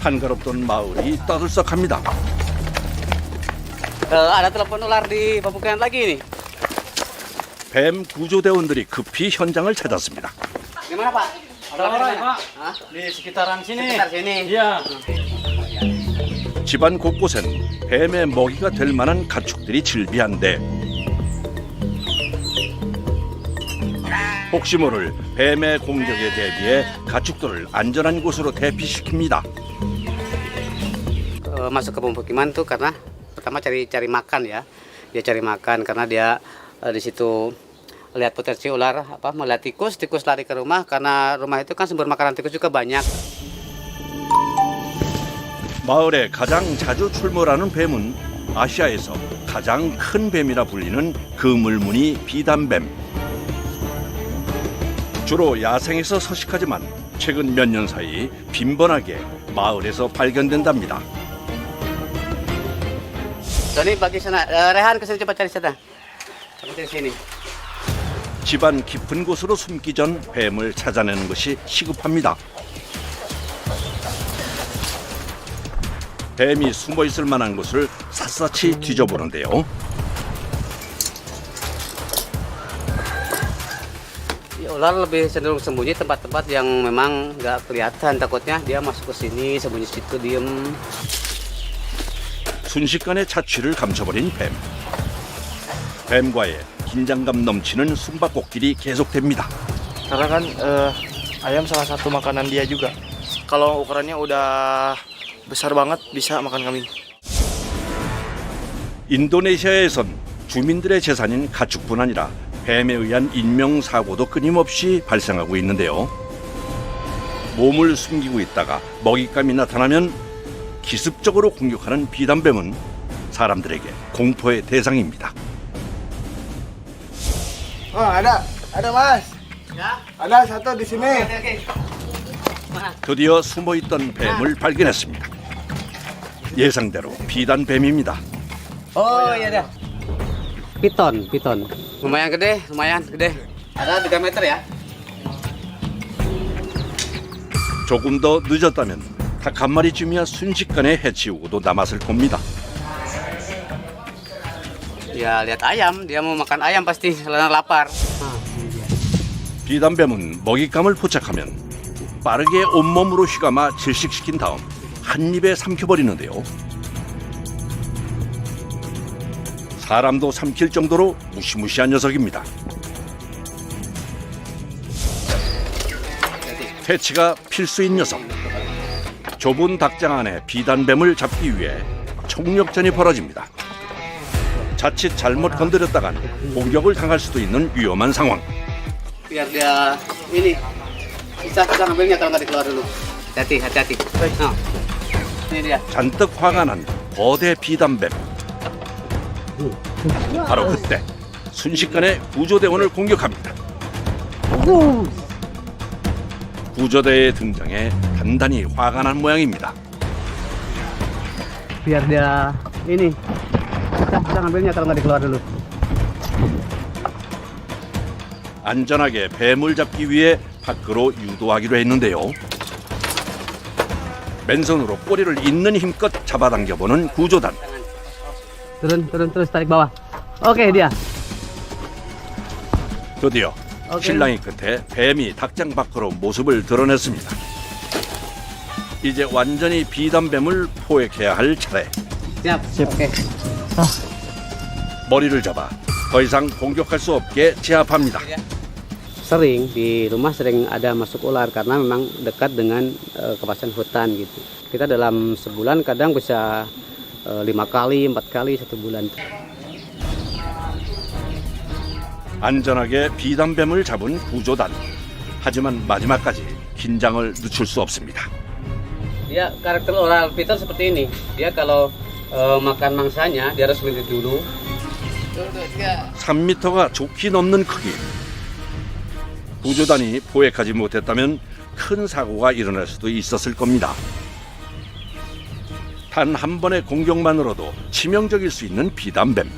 한가롭던 마을이 떠들썩합니다. Ada telepon ular di pemukiman lagi nih. 뱀 구조대원들이 급히 현장을 찾았습니다. Gimana Pak? Ada orang, di mana? Pak. Hah? Di sekitaran sini. Sekitar sini. Iya. 집안 곳곳엔 뱀의 먹이가 될 만한 가축들이 즐비한데 혹시 모를 뱀의 공격에 대비해 가축들을 안전한 곳으로 대피시킵니다. Masuk ke pemukiman tuh karena pertama cari makan ya. Dia cari makan karena dia di situ lihat potensi ular melihat tikus lari ke rumah karena rumah itu kan sumber makanan tikus juga banyak. 마을에 가장 자주 출몰하는 뱀은 아시아에서 가장 큰 뱀이라 불리는 그물무늬 비단뱀. 주로 야생에서 서식하지만 최근 몇 년 사이 빈번하게 마을에서 발견된답니다. Tony bagi sana, Rehan kesini coba cari sana. Cari sini. 집안 깊은 곳으로 숨기 전 뱀을 찾아내는 것이 시급합니다. 뱀이 숨어 있을 만한 곳을 샅샅이 뒤져보는데요. Ular lebih cenderung sembunyi tempat-tempat yang memang nggak kelihatan, takutnya dia masuk ke sini sembunyi situ diem. 순식간에 자취를 감춰버린 뱀. 뱀과의 긴장감 넘치는 숨바꼭질이 계속됩니다. Karena kan ayam salah satu makanan dia juga. Kalau ukurannya udah besar banget bisa makan kambing. 인도네시아에선 주민들의 재산인 가축뿐 아니라 뱀에 의한 인명사고도 끊임없이 발생하고 있는데요. 몸을 숨기고 있다가 먹잇감이 나타나면 기습적으로 공격하는 비단뱀은 사람들에게 공포의 대상입니다. Ada mas. Ya? Ada satu di sini. Oke. Mana? 드디어 숨어있던 뱀을 발견했습니다. 예상대로 비단뱀입니다. Oh iya dah. Piton. Lumayan gede. Ada 3 meter ya. 조금 더 늦었다면 닭 한 마리쯤이야 순식간에 해치우고도 남았을 겁니다. Ya lihat ayam, dia mau makan ayam pasti karena lapar. 비단뱀은 먹잇감을 포착하면 빠르게 온몸으로 휘감아 질식시킨 다음 한 입에 삼켜버리는데요. 사람도 삼킬 정도로 무시무시한 녀석입니다. 퇴치가 필수인 녀석. 좁은 닭장 안에 비단뱀을 잡기 위해 총력전이 벌어집니다. 자칫 잘못 건드렸다간 공격을 당할 수도 있는 위험한 상황. Biar dia ini bisa ngambilnya kalau nggak dikeluar dulu. Hati-hati. Ini dia. 잔뜩 화가 난 거대 비단뱀. 바로 그때 순식간에 구조대원을 공격합니다. 구조대의 등장에 단단히 화가 난 모양입니다. Biar dia ini bisa ngambilnya kalau nggak dikeluar dulu. 안전하게 뱀을 잡기 위해 밖으로 유도하기로 했는데요. 맨손으로 꼬리를 있는 힘껏 잡아당겨보는 구조단. Turun terus tarik bawah. Oke dia. 드디어 실랑이 끝에 뱀이 닭장 밖으로 모습을 드러냈습니다. 이제 완전히 비단뱀을 포획해야 할 차례. Siap. Oke. 머리를 잡아 더 이상 공격할 수 없게 제압합니다. Sering di rumah sering ada masuk ular karena memang dekat dengan kawasan hutan gitu. Kita dalam sebulan kadang bisa 5 kali, 4 kali 1 bulan. 안전하게 비단뱀을 잡은 구조단. 하지만 마지막까지 긴장을 늦출 수 없습니다. Dia karakter ular piton seperti ini. Dia kalau makan mangsanya dia harus berdiri dulu. 3m가 좋게 넘는 크기. 구조단이 포획하지 못했다면 큰 사고가 일어날 수도 있었을 겁니다. 단 한 번의 공격만으로도 치명적일 수 있는 비단뱀.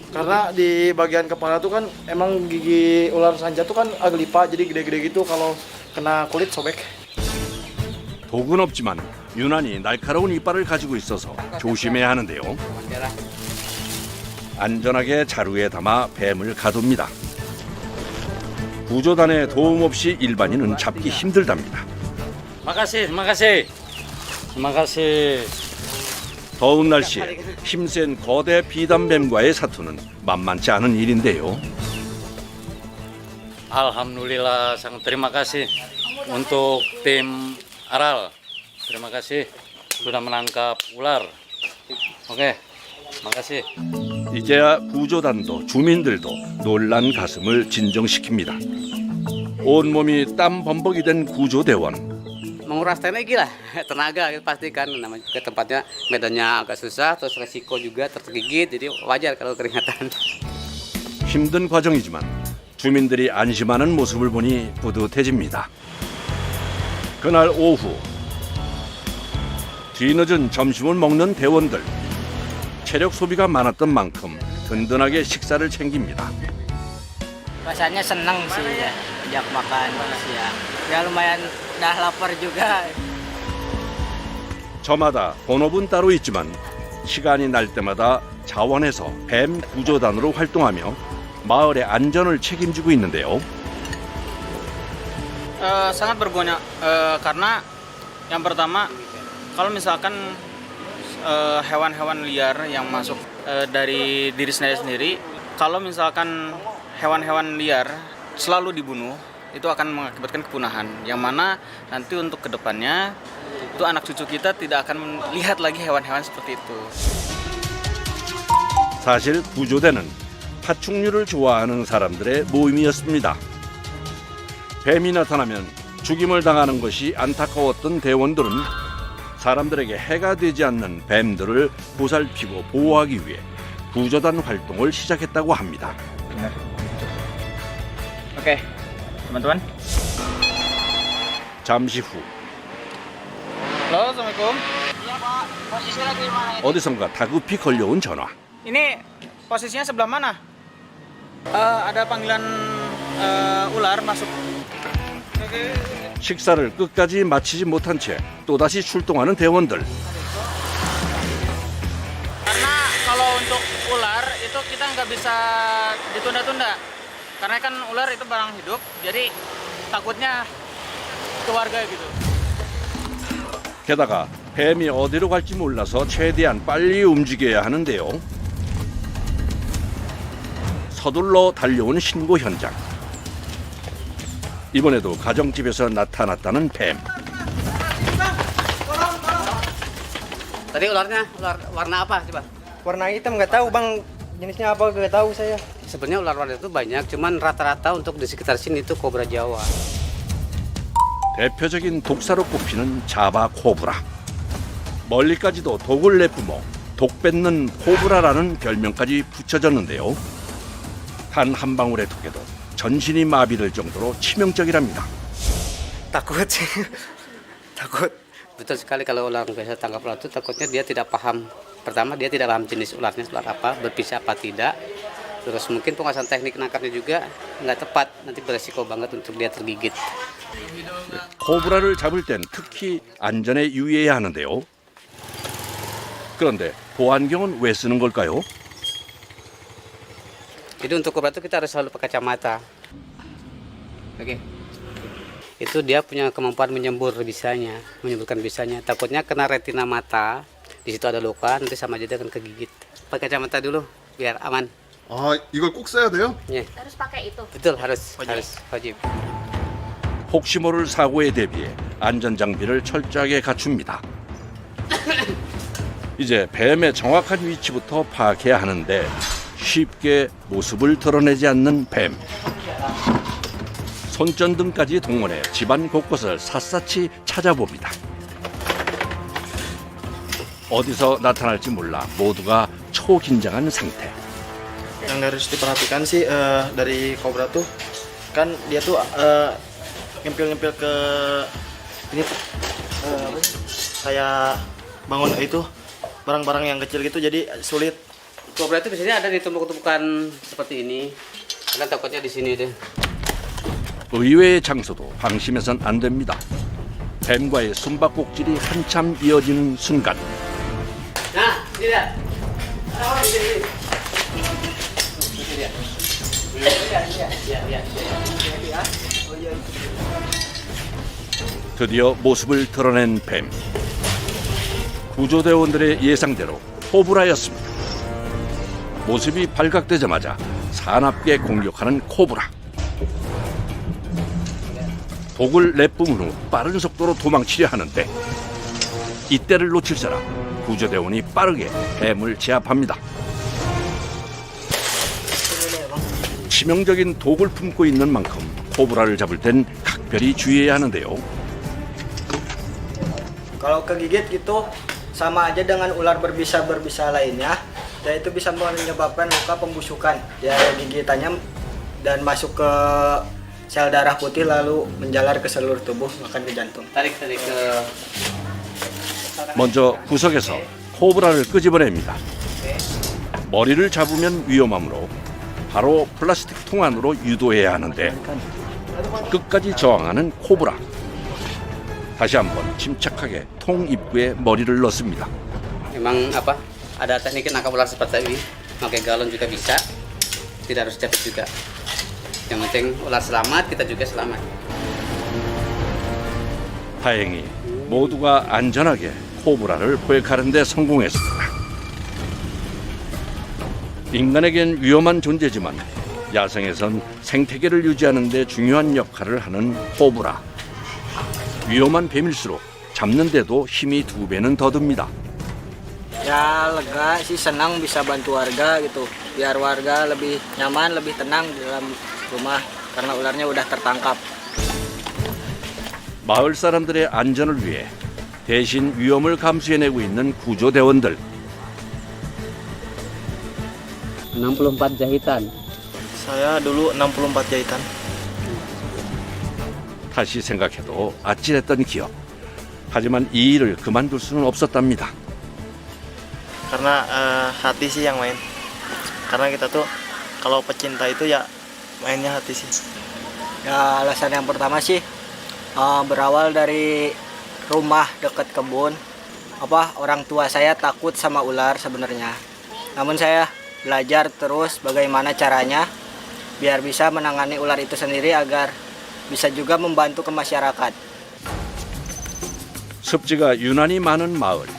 Karena di bagian kepala tuh kan emang gigi ular sanca tuh kan agak lipat jadi gede-gede gitu, kalau kena kulit sobek. 독은 없지만 유난히 날카로운 이빨을 가지고 있어서 조심해야 하는데요. 안전하게 자루에 담아 뱀을 가둡니다. 구조단의 도움 없이 일반인은 잡기 힘들답니다. Makasih. 더운 날씨에 힘센 거대 비단뱀과의 사투는 만만치 않은 일인데요. Alhamdulillah, sangat terima kasih untuk tim Aral. Terima kasih sudah menangkap ular. Oke, makasih. 이제야 구조단도 주민들도 놀란 가슴을 진정시킵니다. 온몸이 땀 범벅이 된 구조대원. Menguras tenaga lah, tenaga pasti kan, namanya ke tempatnya medannya agak susah, terus resiko juga tergigit, jadi wajar kalau keringatan. 힘든 과정이지만 주민들이 안심하는 모습을 보니 뿌듯해집니다. 그날 오후 뒤늦은 점심을 먹는 대원들. 체력 소비가 많았던 만큼 든든하게 식사를 챙깁니다. Rasanya senang sih ya, ajak makan siang. Ya lumayan dah lapar juga. 저마다 본업은 따로 있지만 시간이 날 때마다 자원해서 뱀 구조단으로 활동하며 마을의 안전을 책임지고 있는데요. Sangat berguna karena yang pertama kalau misalkan hewan-hewan liar yang masuk dari diri sendiri, kalau misalkan hewan-hewan liar selalu dibunuh, itu akan mengakibatkan kepunahan. Yang mana nanti untuk kedepannya itu anak cucu kita tidak akan melihat lagi hewan-hewan seperti itu. 사실 구조대는 파충류를 좋아하는 사람들의 모임이었습니다. 뱀이 나타나면 죽임을 당하는 것이 안타까웠던 대원들은 사람들에게 해가 되지 않는 뱀들을 보살피고 보호하기 위해 구조단 활동을 시작했다고 합니다. Oke, teman-teman. 잠시 후 Halo, Assalamualaikum. Iya Pak, posisi lagi di mana? 어디선가 다급히 걸려온 전화. Ini posisinya sebelah mana? Ada panggilan ular masuk. 식사를 끝까지 마치지 못한 채 또다시 출동하는 대원들. Karena kalau untuk ular itu kita nggak bisa ditunda-tunda. Karena kan ular itu barang hidup, jadi takutnya keluarga gitu. 게다가 뱀이 어디로 갈지 몰라서 최대한 빨리 움직여야 하는데요. 서둘러 달려온 신고 현장. 이번에도 가정집에서 나타났다는 뱀. Tadi ularnya ular warna apa coba? Warna hitam nggak tahu bang, jenisnya apa nggak tahu saya. Sebenarnya ular-ular itu banyak, cuman rata-rata untuk di sekitar sini itu kobra Jawa. 대표적인 독사로 꼽히는 자바 코브라. 멀리까지도 독을 내뿜어 독 뱉는 코브라라는 별명까지 붙여졌는데요. 단 한 방울의 독에도 전신이 마비될 정도로 치명적이랍니다. Takut sih, takut. Betul sekali kalau ular biasa tangkap ular itu takutnya dia tidak paham. Pertama dia tidak paham jenis ularnya ular apa, berpisah apa tidak. Terus mungkin penguasaan teknik nangkapnya juga nggak tepat, nanti beresiko banget untuk dia tergigit. 코브라를 잡을 땐 특히 안전에 유의해야 하는데요. 그런데 보안경은 왜 쓰는 걸까요? Jadi untuk kobra itu kita harus selalu pakai kacamata. Oke. Itu dia punya kemampuan menyemburkan bisanya. Takutnya kena retina mata, di situ ada luka, nanti sama aja dia akan kegigit. Pakai kacamata dulu biar aman. 아, 이걸 꼭 써야 돼요? Ya. Harus pakai itu. Betul harus wajib. 혹시 모를 사고에 대비해 안전 장비를 철저하게 갖춥니다. 이제 뱀의 정확한 위치부터 파악해야 하는데 쉽게 모습을 드러내지 않는 뱀. 손전등까지 동원해 집안 곳곳을 샅샅이 찾아봅니다. 어디서 나타날지 몰라 모두가 초긴장한 상태. Yang harus diperhatikan sih dari kobra tuh kan dia tuh ngempil-ngempil ke ini tuh apa sih? Kayak bangun itu barang-barang yang kecil gitu jadi sulit. Kobra itu biasanya ada di tumpukan seperti ini. Karena takutnya di sini deh. 의외의 장소도 방심해선 안 됩니다. 뱀과의 숨바꼭질이 한참 이어지는 순간 Nah, ini dia. Oh, ini. 드디어 모습을 드러낸 뱀. 구조대원들의 예상대로 코브라였습니다. 모습이 발각되자마자 사납게 공격하는 코브라. 독을 내뿜은 후 빠른 속도로 도망치려 하는데 이때를 놓칠세라 구조대원이 빠르게 뱀을 제압합니다. 치명적인 독을 품고 있는 만큼 코브라를 잡을 땐 각별히 주의해야 하는데요. Kalau kegigit gitu sama aja dengan ular berbisa lainnya, yaitu bisa menyebabkan luka pembusukan. Ya gigitannya dan masuk ke sel darah putih lalu menjalar ke seluruh tubuh bahkan ke jantung. Tarik ke 먼저 구석에서 코브라를 끄집어냅니다. 머리를 잡으면 위험하므로 바로 플라스틱 통 안으로 유도해야 하는데 끝까지 저항하는 코브라. 다시 한번 침착하게 통 입구에 머리를 넣습니다. Memang apa? Ada teknik nangkap ular seperti ini. Pakai galon juga bisa. Tidak harus cepat juga. Yang penting ular selamat, kita juga selamat. 다행히 모두가 안전하게 코브라를 포획하는 데 성공했습니다. 인간에겐 위험한 존재지만 야생에선 생태계를 유지하는 데 중요한 역할을 하는 코브라. 위험한 뱀일수록 잡는데도 힘이 2배는 더 듭니다. Ya lega sih, senang bisa bantu warga gitu. Biar warga lebih nyaman, lebih tenang di dalam rumah karena ularnya udah tertangkap. 마을 사람들의 안전을 위해 대신 위험을 감수해내고 있는 구조대원들. 64 jahitan. Saya dulu 64 jahitan. 다시 생각해도 아찔했던 기억. 하지만 이 일을 그만둘 수는 없었답니다. Karena hati sih yang main. Karena kita tuh kalau pecinta itu ya mainnya hati sih. Ya alasan yang pertama sih berawal dari rumah dekat kebun. Orang tua saya takut sama ular sebenarnya. Namun saya belajar terus bagaimana caranya biar bisa menangani ular itu sendiri agar bisa juga membantu ke masyarakat. 습지가 유난히 많은 마을.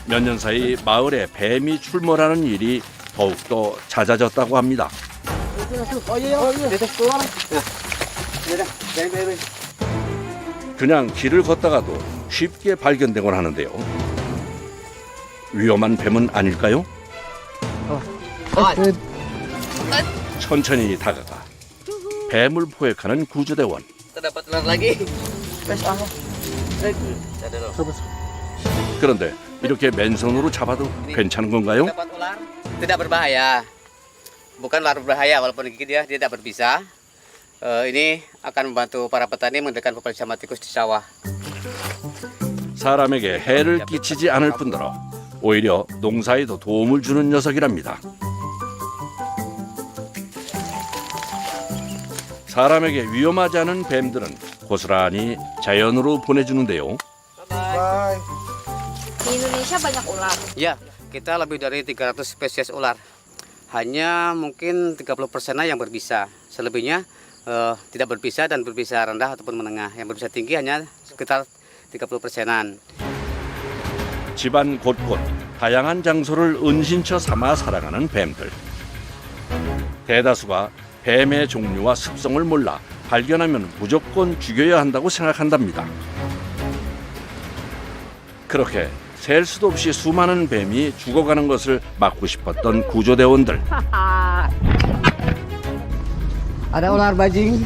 몇 년 사이 마을에 뱀이 출몰하는 일이 더욱더 잦아졌다고 합니다. 그냥 길을 걷다가도 쉽게 발견되곤 하는데요. 위험한 뱀은 아닐까요? 천천히 다가가 뱀을 포획하는 구조대원. Dapat ular lagi. 그런데 이렇게 맨손으로 잡아도 괜찮은 건가요? Dapat ular tidak berbahaya. Bukan ular berbahaya walaupun gigit dia tidak berbisa. Ini akan membantu para petani mengendalikan populasi hama tikus di sawah. 사람에게 해를 끼치지 않을 뿐더러 오히려 농사에도 도움을 주는 녀석이랍니다. 사람에게 위험하지 않은 뱀들은 고스란히 자연으로 보내주는데요. Di Indonesia banyak ular. Ya, kita lebih dari 300 spesies ular. Hanya mungkin 30%-nya yang berbisa. Selebihnya tidak berbisa dan berbisa rendah ataupun menengah. Yang berbisa tinggi hanya sekitar 30%-an. 집안 곳곳 다양한 장소를 은신처 삼아 살아가는 뱀들. 대다수가 뱀의 종류와 습성을 몰라 발견하면 무조건 죽여야 한다고 생각한답니다. 그렇게 셀 수도 없이 수많은 뱀이 죽어가는 것을 막고 싶었던 구조대원들. Ada ular bajing.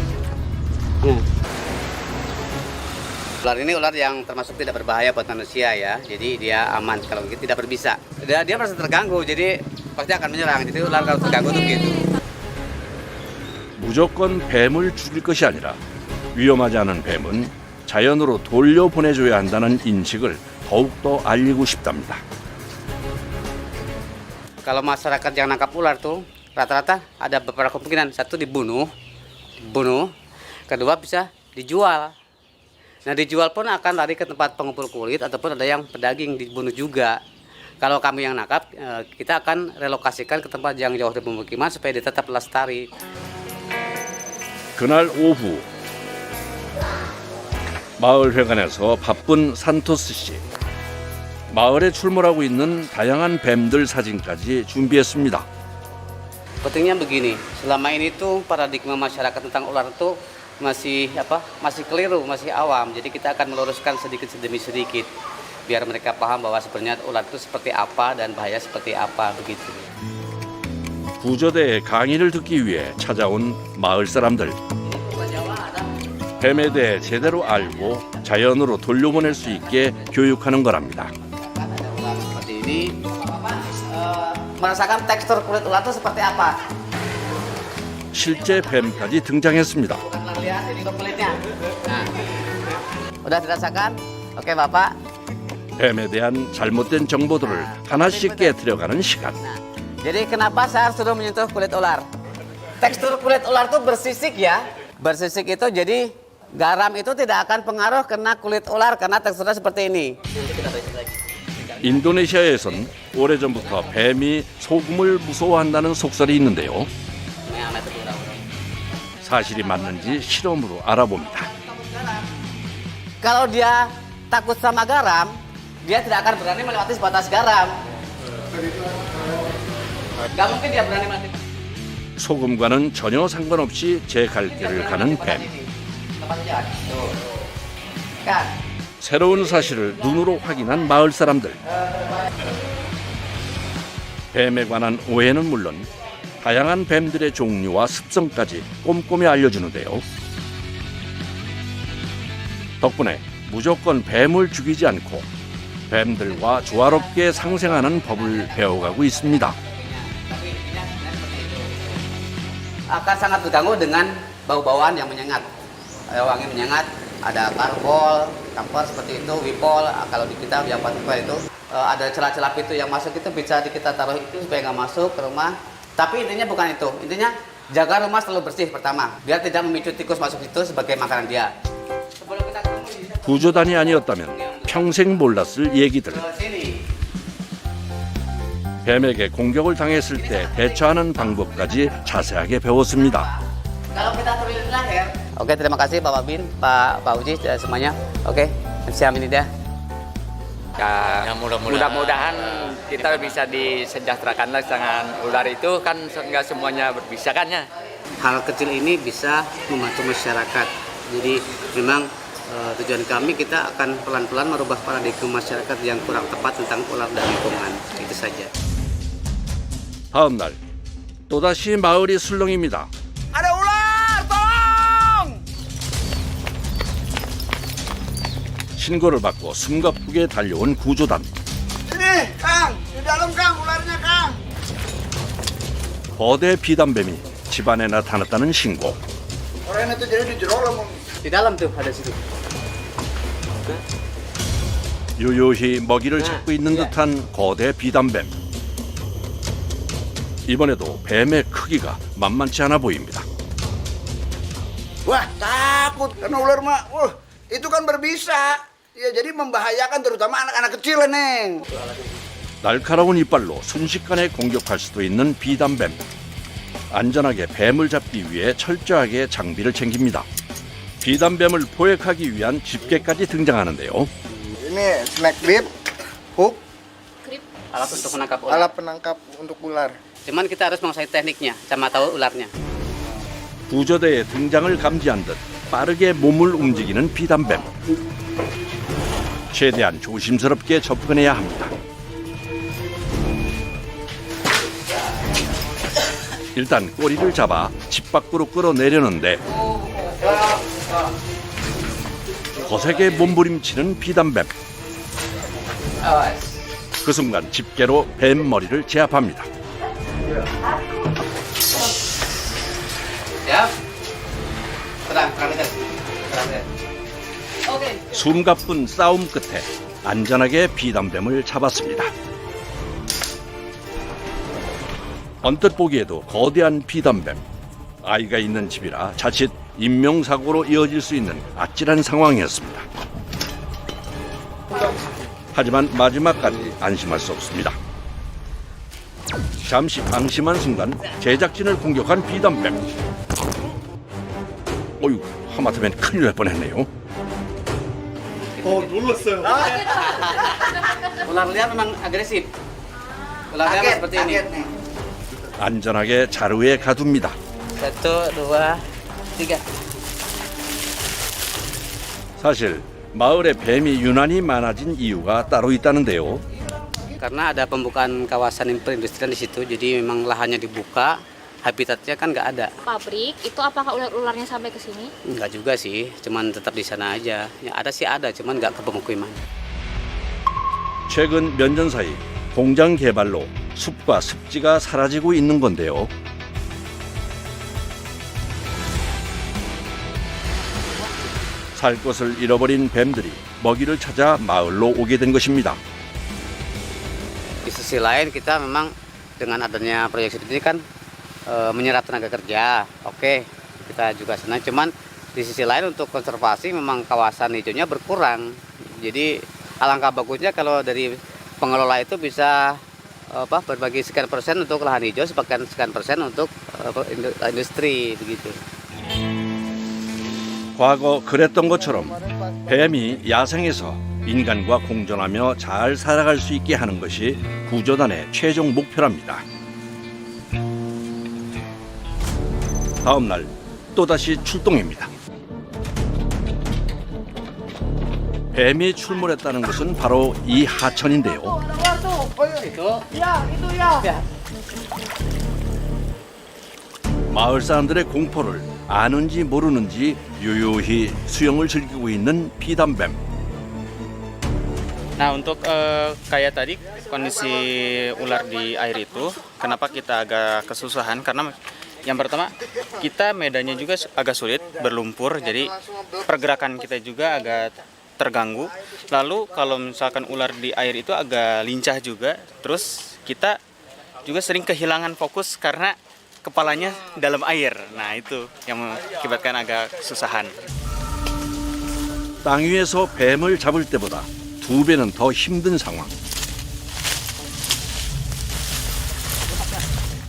Ular ini ular yang termasuk tidak berbahaya buat manusia ya. Jadi dia aman kalau tidak berbisa. Dia merasa terganggu, jadi pasti akan menyerang. Jadi ular kalau terganggu tuh gitu. 무조건 뱀을 죽일 것이 아니라 위험하지 않은 뱀은 자연으로 돌려보내줘야 한다는 인식을 더욱더 알리고 싶답니다. Kalau masyarakat yang nangkap ular tuh rata-rata ada beberapa kemungkinan. Satu dibunuh, kedua bisa dijual. Nah, dijual pun akan lari ke tempat pengumpul kulit ataupun ada yang pedaging dibunuh juga. Kalau kami yang nangkap, kita akan relokasikan ke tempat yang jauh dari pemukiman supaya dia tetap lestari. 그날 오후 마을 회관에서 바쁜 산토스 씨. 마을에 출몰하고 있는 다양한 뱀들 사진까지 준비했습니다. Pentingnya begini, selama ini tuh paradigma masyarakat tentang ular itu masih keliru, masih awam. Jadi kita akan meluruskan sedikit demi sedikit biar mereka paham bahwa sebenarnya ular itu seperti apa dan bahaya seperti apa begitu. 구조대의 강의를 듣기 위해 찾아온 마을 사람들. 뱀에 대해 제대로 알고 자연으로 돌려보낼 수 있게 교육하는 거랍니다. Seperti ini, merasakan tekstur kulit ular itu seperti apa? 실제 뱀까지 등장했습니다. Lihat ini kulitnya. Nah, udah dirasakan? Oke Bapak. 뱀에 대한 잘못된 정보들을 하나씩 깨뜨려가는 시간. Nah, jadi kenapa saya suruh menyentuh kulit ular? Tekstur kulit ular itu bersisik ya. Bersisik itu jadi garam itu tidak akan pengaruh kena kulit ular karena teksturnya seperti ini. 인도네시아에선 오래전부터 뱀이 소금을 무서워한다는 속설이 있는데요. 사실이 맞는지 실험으로 알아봅니다. Kalau dia takut sama garam, dia tidak akan berani melewati batas garam. Gak mungkin dia berani melewati. 소금과는 전혀 상관없이 제 갈 길을 가는 뱀. Kan? 새로운 사실을 눈으로 확인한 마을 사람들. 뱀에 관한 오해는 물론 다양한 뱀들의 종류와 습성까지 꼼꼼히 알려주는데요. 덕분에 무조건 뱀을 죽이지 않고 뱀들과 조화롭게 상생하는 법을 배워가고 있습니다. Akan sangat terganggu dengan bau-bauan yang menyengat, wangi menyengat, ada karbol, kamper seperti itu, wipol. Kalau di kita yang pakai itu ada celah-celah pintu yang masuk itu bisa kita taruh itu supaya nggak masuk ke rumah. Tapi intinya bukan itu, intinya jaga rumah selalu bersih pertama, biar tidak memicu tikus masuk itu sebagai makanan dia. Sebelum kita ketemu, 구조단이 아니었다면 평생 몰랐을 얘기들. sini. 뱀에게 공격을 당했을 때 대처하는 방법까지 자세하게 배웠습니다. Kalau kita turun di leher. Oke, terima kasih Bapak Bin, Pak Uji dan semuanya. Oke, siap ini dia. Ya, Ya, mudah-mudahan. mudah-mudahan kita bisa disejahterakan lah dengan ular itu kan nggak semuanya berbisa kan ya. Hal kecil ini bisa membantu masyarakat. Jadi memang tujuan kami kita akan pelan-pelan merubah paradigma masyarakat yang kurang tepat tentang ular dan lingkungan. Itu saja. 다음 날 또다시 마을이 술렁입니다. Ada ular, tolong! 신고를 받고 숨가쁘게 달려온 구조단. Ini, Kang, di dalam Kang, ularnya Kang. 거대 비단뱀이 집안에 나타났다는 신고. Orang itu jadi di jero lah. Di dalam tuh ada situ. 요요히 먹이를 찾고 있는 듯한 거대 비단뱀. 이번에도 뱀의 크기가 만만치 않아 보입니다. Wah, takut karena ular mah. Wah, itu kan berbisa. Ya, jadi membahayakan terutama anak-anak kecil, Neng. 날카로운 이빨로 순식간에 공격할 수도 있는 비단뱀. 안전하게 뱀을 잡기 위해 철저하게 장비를 챙깁니다. 비단뱀을 포획하기 위한 집게까지 등장하는데요. Ini snack grip, hook, Alat untuk menangkap ular. alat penangkap untuk ular. Cuman kita harus menguasai tekniknya, sama tahu ularnya. 구조대의 등장을 감지한 듯 빠르게 몸을 움직이는 비단뱀. 최대한 조심스럽게 접근해야 합니다. 일단 꼬리를 잡아 집 밖으로 끌어내려는데 거세게 몸부림치는 비단뱀. 그 순간 집게로 뱀 머리를 제압합니다. Ya. Terang, terang. Oke. 숨가쁜 싸움 끝에 안전하게 비단뱀을 잡았습니다. 언뜻 보기에도 거대한 비단뱀. 아이가 있는 집이라 자칫 인명사고로 이어질 수 있는 아찔한 상황이었습니다. 하지만 마지막까지 안심할 수 없습니다. 잠시 방심한 순간 제작진을 공격한 비단뱀. 어휴, 하마터면 큰일 날 뻔했네요. 놀랐어요. Ular liar memang agresif. Ular liar seperti ini. 안전하게 자루에 가둡니다. 1, 2, 3. 사실 마을에 뱀이 유난히 많아진 이유가 따로 있다는데요. Karena ada pembukaan kawasan perindustrian di situ, jadi memang lahannya dibuka, habitatnya kan nggak ada. Pabrik itu apakah ular-ularnya sampai ke sini? Nggak juga sih, cuman tetap di sana aja. Ya ada sih ada, cuman nggak ke pemukiman. 최근 몇 년 사이 공장 개발로 숲과 습지가 사라지고 있는 건데요. 살 것을 잃어버린 뱀들이 먹이를 찾아 마을로 오게 된 것입니다. Di sisi lain kita memang dengan adanya proyek ini kan menyerap tenaga kerja. Oke, kita juga senang. Cuman di sisi lain untuk konservasi memang kawasan hijaunya berkurang. Jadi alangkah bagusnya kalau dari pengelola itu bisa berbagi sekian persen untuk lahan hijau, sekian persen untuk industri begitu. 과거 그랬던 것처럼 뱀이 야생에서 인간과 공존하며 잘 살아갈 수 있게 하는 것이 구조단의 최종 목표랍니다. 다음 날 또다시 출동입니다. 뱀이 출몰했다는 것은 바로 이 하천인데요. 마을 사람들의 공포를 아는지 모르는지 유유히 수영을 즐기고 있는 비단뱀. Nah, untuk kayak tadi kondisi ular di air itu, kenapa kita agak kesusahan? Karena yang pertama, kita medannya juga agak sulit, berlumpur, jadi pergerakan kita juga agak terganggu. Lalu kalau misalkan ular di air itu agak lincah juga, terus kita juga sering kehilangan fokus karena kepalanya dalam air. Nah, itu yang mengakibatkan agak kesusahan. 땅 위에서 뱀을 잡을 때보다 2배는 더 힘든 상황.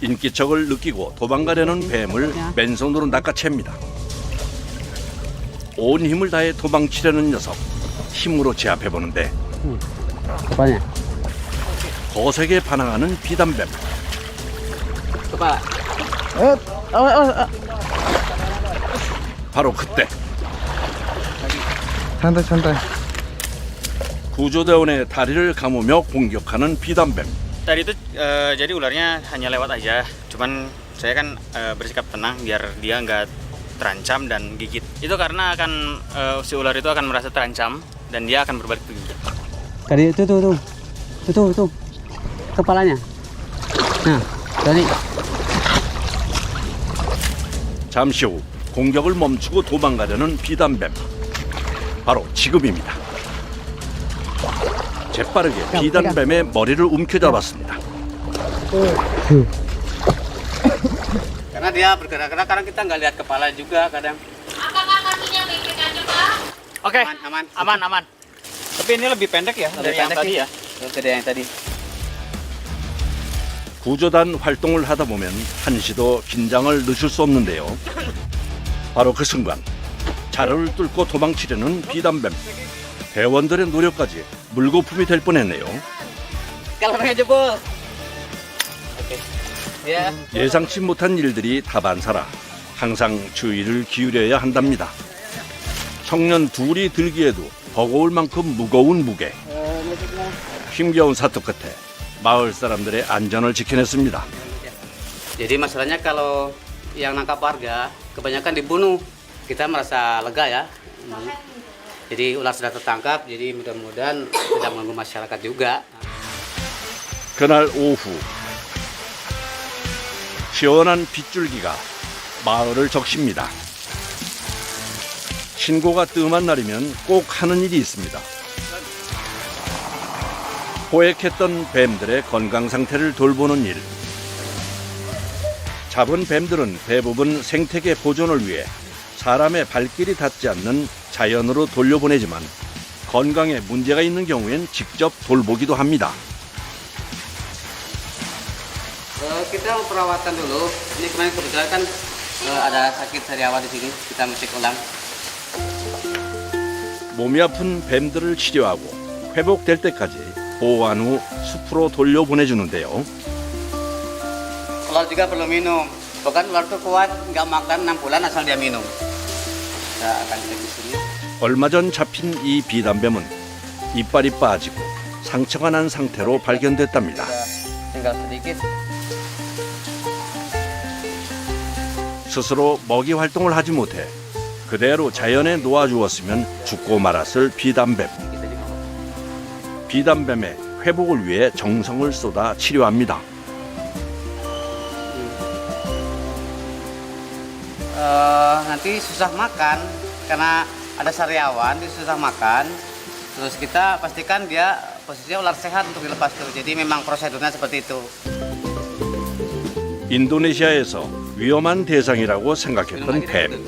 인기척을 느끼고 도망가려는 뱀을 맨손으로 낚아챕니다. 온 힘을 다해 도망치려는 녀석, 힘으로 제압해보는데 거세게 반항하는 비단뱀. 바로 그때 구조대원의 다리를 감으며 공격하는 비단뱀. Tadi itu jadi ularnya hanya lewat aja, cuman saya kan bersikap tenang biar dia nggak terancam dan gigit. Itu karena akan si ular itu akan merasa terancam dan dia akan berbalik menggigit. Tadi tuh kepalanya. Nah, tadi. 잠시 후 공격을 멈추고 도망가려는 비단뱀. 바로 지금입니다. 재빠르게 비단뱀의 머리를 움켜잡았습니다. Karena dia bergerak-gerak, kadang kita nggak lihat kepala juga kadang. Apakah kakinya baik-baik aja, Pak? Oke, Aman. aman. Tapi ini lebih pendek ya dari yang tadi ya. Dari yang tadi. 구조단 활동을 하다 보면 한시도 긴장을 늦출 수 없는데요. 바로 그 순간 자루를 뚫고 도망치려는 비단뱀. 대원들의 노력까지 물거품이 될 뻔했네요. Kalau jebol. Oke. Ya. 예상치 못한 일들이 다반사라 항상 주의를 기울여야 한답니다. 청년 둘이 들기에도 버거울 만큼 무거운 무게. 힘겨운 사투 끝에 마을 사람들의 안전을 지켜냈습니다. Jadi masalahnya kalau yang nangkap warga kebanyakan dibunuh. Kita merasa lega ya. Jadi ular sudah tertangkap, jadi mudah-mudahan tidak mengganggu masyarakat juga. 그날 오후 시원한 빗줄기가 마을을 적십니다. 신고가 뜸한 날이면 꼭 하는 일이 있습니다. 포획했던 뱀들의 건강 상태를 돌보는 일. 잡은 뱀들은 대부분 생태계 보존을 위해 사람의 발길이 닿지 않는 자연으로 돌려보내지만 건강에 문제가 있는 경우엔 직접 돌보기도 합니다. Kita perawatan dulu. Ini kemarin kebetulan kan ada sakit sariawan di sini. Kita mesti ulang. 몸이 아픈 뱀들을 치료하고 회복될 때까지 보호한 후 숲으로 돌려보내주는데요. Ular juga perlu minum. Bahkan ular tuh kuat, nggak makan 6 bulan asal dia minum. Kita akan cek di sini. 얼마 전 잡힌 이 비단뱀은 이빨이 빠지고 상처가 난 상태로 발견됐답니다. Tinggal sedikit. 스스로 먹이 활동을 하지 못해 그대로 자연에 놓아주었으면 죽고 말았을 비단뱀. 비단뱀의 회복을 위해 정성을 쏟아 치료합니다. Nanti susah makan karena ada sariawan, dia susah makan. Terus kita pastikan dia posisinya ular sehat untuk dilepas tuh. Jadi memang prosedurnya seperti itu. 인도네시아에서 위험한 대상이라고 생각했던 뱀.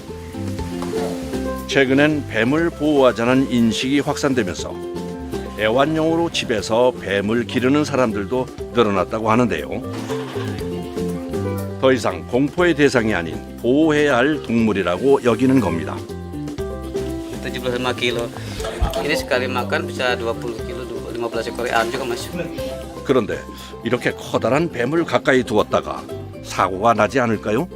최근엔 뱀을 보호하자는 인식이 확산되면서 애완용으로 집에서 뱀을 기르는 사람들도 늘어났다고 하는데요. 더 이상 공포의 대상이 아닌 보호해야 할 동물이라고 여기는 겁니다. 75 kilo. Ini sekali makan bisa 20 kilo, 15 ekor ayam juga masuk. 그런데 이렇게 커다란 뱀을 가까이 두었다가 사고가 나지 않을까요?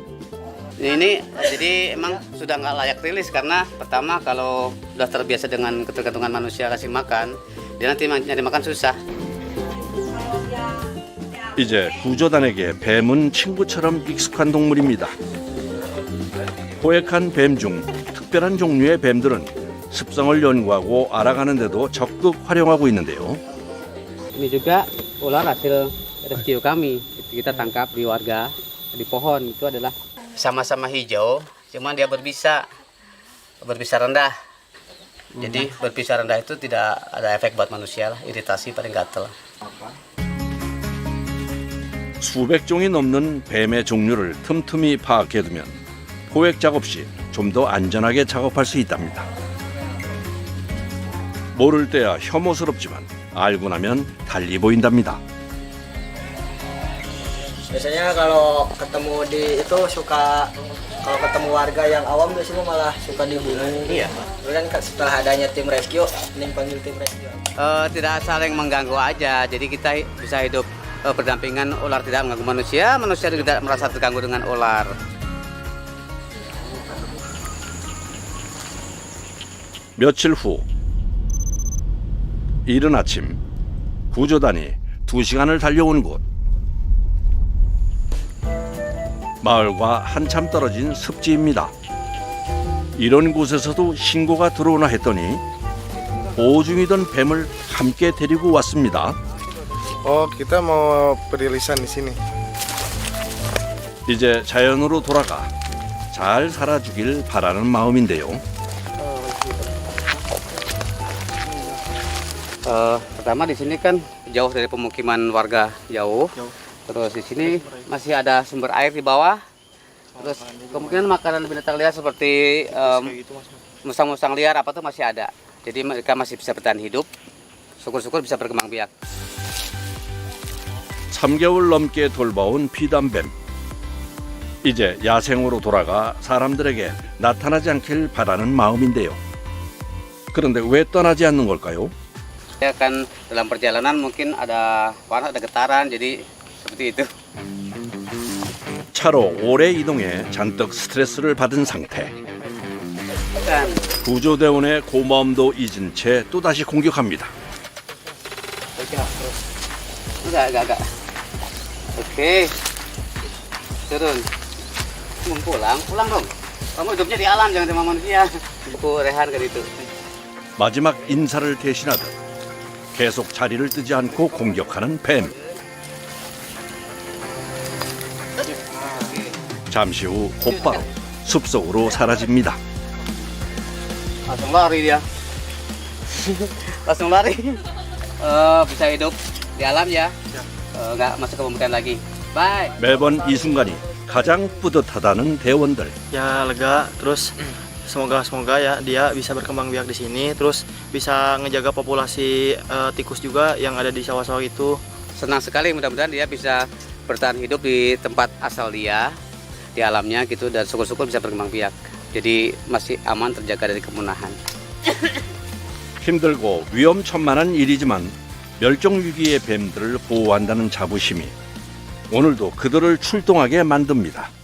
Ini jadi emang sudah nggak layak rilis karena pertama kalau sudah terbiasa dengan ketergantungan manusia kasih makan, dia nanti nyari makan susah. 이제 구조단에게 뱀은 친구처럼 익숙한 동물입니다. 포획한 뱀 중 특별한 종류의 뱀들은 습성을 연구하고 알아가는 데도 적극 활용하고 있는데요. Ini juga ular hasil rescue kami. Kita tangkap di warga di pohon itu adalah sama-sama hijau, cuman dia berbisa rendah. Jadi berbisa rendah itu tidak ada efek buat manusia lah, iritasi paling gatel. 수백 종이 넘는 뱀의 종류를 틈틈이 파악해두면 포획 작업 시 좀 더 안전하게 작업할 수 있답니다. 모를 때야 혐오스럽지만 알고 나면 달리 보인답니다. Biasanya kalau ketemu di itu suka, kalau ketemu warga yang awam biasanya malah suka dibunuh. Iya. Tapi kan setelah adanya tim rescue, ini panggil tim rescue. Tidak saling mengganggu aja, jadi kita bisa hidup berdampingan, ular tidak mengganggu manusia, manusia tidak merasa terganggu dengan ular. 며칠 후 이른 아침 구조단이 2시간을 달려온 곳. 마을과 한참 떨어진 습지입니다. 이런 곳에서도 신고가 들어오나 했더니 보호 중이던 뱀을 함께 데리고 왔습니다. kita mau perilisan di sini. 이제 자연으로 돌아가 잘 살아주길 바라는 마음인데요. Pertama di sini kan jauh dari pemukiman warga, jauh. Terus di sini masih ada sumber air di bawah. Terus kemungkinan makanan binatang liar seperti musang-musang liar apa tuh masih ada. Jadi mereka masih bisa bertahan hidup. Syukur-syukur bisa berkembang biak. 3개월 넘게 돌봐온 비단뱀. 이제 야생으로 돌아가 사람들에게 나타나지 않길 바라는 마음인데요. 그런데 왜 떠나지 않는 걸까요? Ya kan dalam perjalanan mungkin ada panas, ada getaran, jadi seperti itu. 차로 오래 이동해 잔뜩 스트레스를 받은 상태. 구조대원의 고마움도 잊은 채 또다시 공격합니다. Agak. Oke. Turun. Pulang dong. Kamu hidupnya di alam, jangan sama manusia. Aku rehan ke itu. 마지막 인사를 대신하듯 계속 자리를 뜨지 않고 공격하는 뱀. 잠시 후 곧바로 숲속으로 사라집니다. Langsung lari dia. Langsung lari. Bisa hidup di alam ya. Nggak masuk ke pemukiman lagi. Bye. 매번 이 순간이 가장 뿌듯하다는 대원들. Ya lega, terus semoga ya dia bisa berkembang biak di sini, terus bisa ngejaga populasi tikus juga yang ada di sawah-sawah itu. Senang sekali, mudah-mudahan dia bisa bertahan hidup di tempat asal dia, di alamnya gitu, dan syukur-syukur bisa berkembang biak. Jadi masih aman, terjaga dari kepunahan. 힘들고 위험천만한 일이지만 멸종 위기의 뱀들을 보호한다는 자부심이 오늘도 그들을 출동하게 만듭니다.